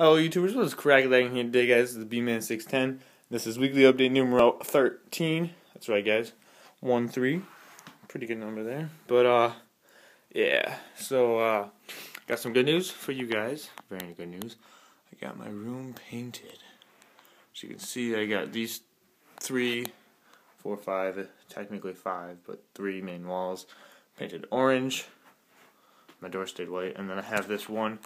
Hello YouTubers, what's cracking here today guys? This is B-Man610. This is weekly update numero 13. That's right guys. 1-3. Pretty good number there. But yeah. So got some good news for you guys. Very good news. I got my room painted. As you can see, I got these 3, 4, 5, technically 5, but 3 main walls painted orange. My door stayed white, and then I have this one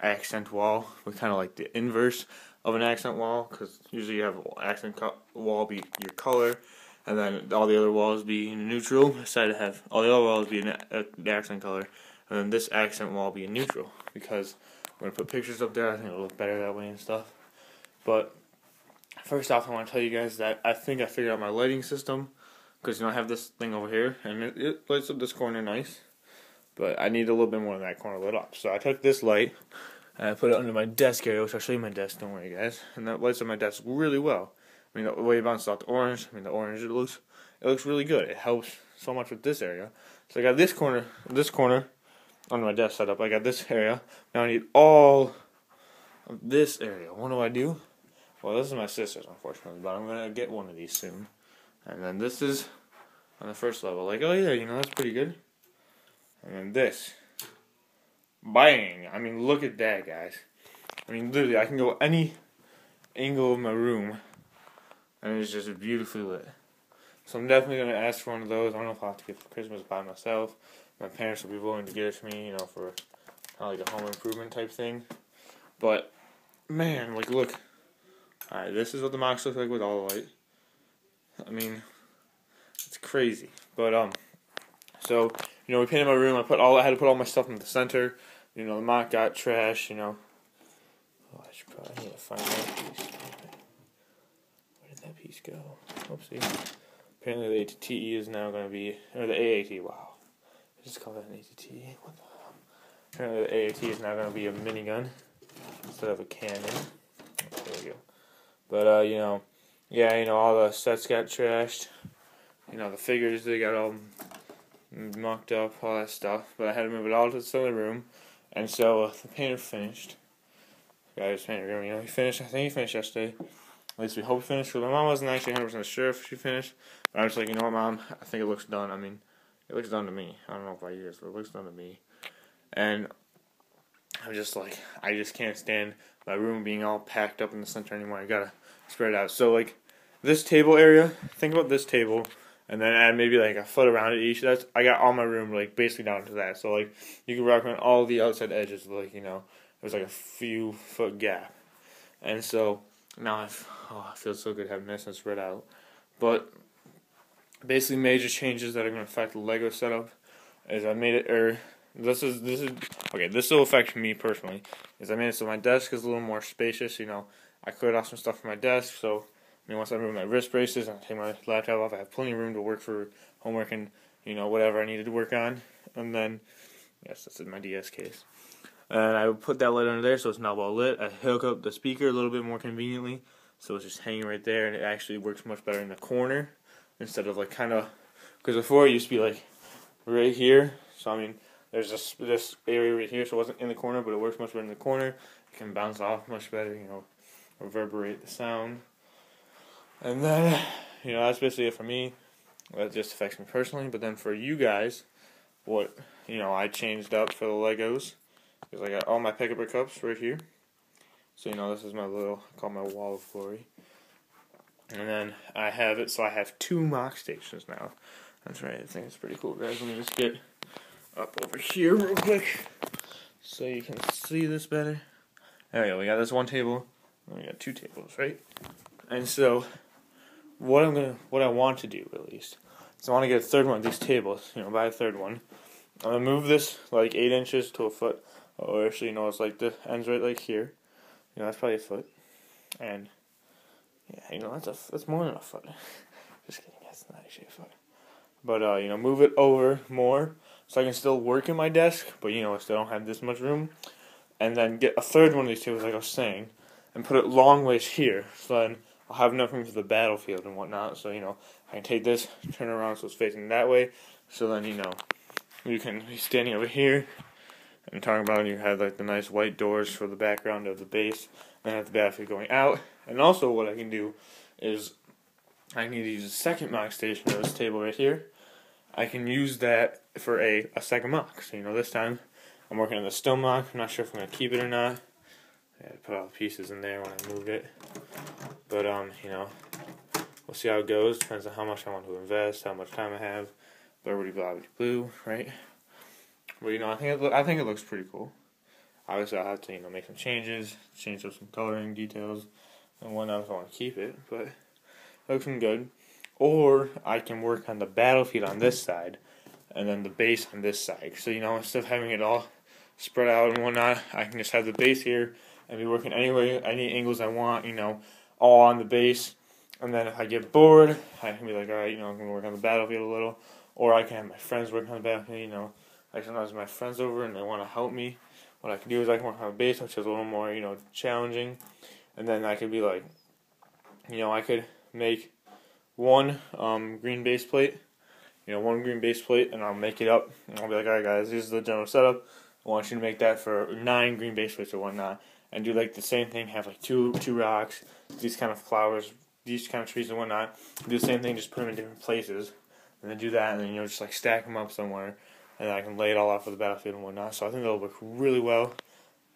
accent wall with kind of like the inverse of an accent wall, because usually you have accent wall be your color, and then all the other walls be neutral. I decided to have all the other walls be the accent color, and then this accent wall be a neutral, because I'm going to put pictures up there. I think it'll look better that way and stuff. But first off, I want to tell you guys that I think I figured out my lighting system, because I have this thing over here, and it lights up this corner nice. But I need a little bit more than that corner lit up. So I took this light and I put it under my desk area, which I'll show you my desk, don't worry guys. And that lights up my desk really well. I mean, the way it bounces off the orange, the orange, it looks really good. It helps so much with this area. So I got this corner under my desk setup. I got this area. Now I need all of this area. What do? Well, this is my sister's, unfortunately, but I'm going to get one of these soon. And then this is on the first level. Like, oh yeah, that's pretty good. And then this. Bang! I mean, look at that, guys. I mean, literally, I can go any angle of my room, and it's just beautifully lit. So I'm definitely going to ask for one of those. I don't know if I'll have to get it for Christmas by myself. My parents will be willing to get it to me, for kind of like a home improvement type thing. But, man, like, look. Alright, this is what the box looks like with all the light. I mean, it's crazy. But, so, we painted my room. I had to put all my stuff in the center. The mock got trash, Oh, I need to find that piece. Where did that piece go? Oopsie. Apparently the ATT is now going to be, or the AAT, wow. I just call that an ATT. What the hell? Apparently the AAT is now going to be a minigun instead of a cannon. Oh, there we go. But, yeah, all the sets got trashed. The figures, they got all mucked up, all that stuff, but I had to move it all to the center room, and so the painter finished. Guys, painter room, he finished. I think he finished yesterday. At least we hope he finished. But my mom wasn't actually 100% sure if she finished. But I was like, you know what, Mom? I think it looks done. I mean, it looks done to me. I don't know about you guys, but it looks done to me. And I'm just like, I just can't stand my room being all packed up in the center anymore. I gotta spread it out. So like, this table area. Think about this table. And then add maybe like a foot around it each. I got all my room like basically down to that. So like you can rock around all the outside edges. Like there's like a few foot gap. And so now I feel so good having this and spread out. But basically major changes that are going to affect the Lego setup is I made it. This will affect me personally. Is I made it so my desk is a little more spacious. I cleared off some stuff from my desk. So once I remove my wrist braces and I take my laptop off, I have plenty of room to work for homework and, whatever I needed to work on. And then, yes, that's in my DS case. And I put that light under there so it's not well lit. I hook up the speaker a little bit more conveniently, so it's just hanging right there, and it actually works much better in the corner instead of like kind of, because before it used to be like right here. So there's this area right here, so it wasn't in the corner, but it works much better in the corner. It can bounce off much better, reverberate the sound. And then, that's basically it for me. That just affects me personally. But then for you guys, what, I changed up for the Legos. Because I got all my Pick-a-Brick cups right here. So, this is my little, I call my wall of glory. And then I have it, so I have 2 mock stations now. That's right, I think it's pretty cool, guys. Let me just get up over here real quick so you can see this better. There we go, we got this one table, and we got 2 tables, right? And so what I want to do, at least, is I want to get a third one of these tables, buy a third one. I'm going to move this like 8 inches to a foot, or actually, it's like the ends right like here. That's probably a foot. And, yeah, that's more than a foot. Just kidding, that's not actually a foot. But, move it over more, so I can still work in my desk, but, I still don't have this much room. And then get a third one of these tables, like I was saying, and put it long ways here, so then I'll have enough room for the battlefield and whatnot, so, I can take this, turn it around so it's facing that way, so then, you can be standing over here, I'm talking about you had like the nice white doors for the background of the base, and have the battlefield going out. And also what I can do is I need to use a second mock station of this table right here. I can use that for a second mock. So this time I'm working on the stone mock. I'm not sure if I'm gonna keep it or not. I had to put all the pieces in there when I moved it. But we'll see how it goes. Depends on how much I want to invest, how much time I have. Blurry blah blue, right? But I think it looks pretty cool. Obviously, I'll have to make some changes, change up some coloring details and whatnot if I want to keep it. But it looks good. Or I can work on the battlefield on this side, and then the base on this side. So instead of having it all spread out and whatnot, I can just have the base here and be working any angles I want. All on the base. And then if I get bored, I can be like, all right, I'm gonna work on the battlefield a little. Or I can have my friends work on the battlefield. Like sometimes my friends over and they want to help me. What I can do is I can work on a base, which is a little more, challenging. And then I could be like, I could make one green base plate, one green base plate, and I'll make it up. And I'll be like, all right, guys, this is the general setup. I want you to make that for 9 green base plates or whatnot, and do like the same thing. Have like two rocks, these kind of flowers, these kind of trees and whatnot. Do the same thing, just put them in different places, and then do that, and then just like stack them up somewhere. And then I can lay it all out for the battlefield and whatnot. So I think that'll work really well.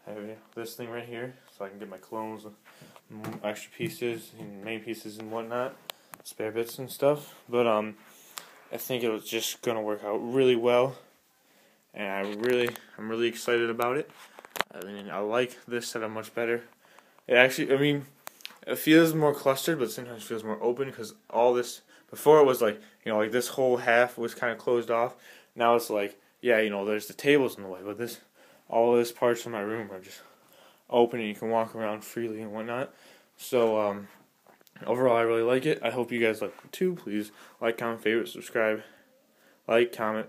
I have this thing right here, so I can get my clones, extra pieces, main pieces and whatnot, spare bits and stuff. But I think it was just gonna work out really well, and I'm really excited about it. I like this setup much better. It actually, it feels more clustered, but sometimes feels more open because all this before it was like like this whole half was kind of closed off. Now it's like, yeah, there's the tables in the way, but all this parts of my room are just open and you can walk around freely and whatnot. So, overall, I really like it. I hope you guys like it too. Please like, comment, favorite, subscribe. Comment,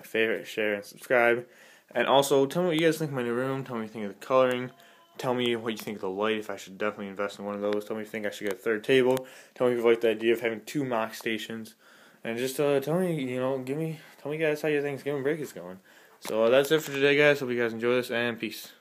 favorite, share, and subscribe. And also, tell me what you guys think of my new room. Tell me what you think of the coloring. Tell me what you think of the light, if I should definitely invest in one of those. Tell me if you think I should get a third table. Tell me if you like the idea of having 2 mock stations. And just tell me, tell me guys how your Thanksgiving break is going. So that's it for today, guys. Hope you guys enjoy this, and peace.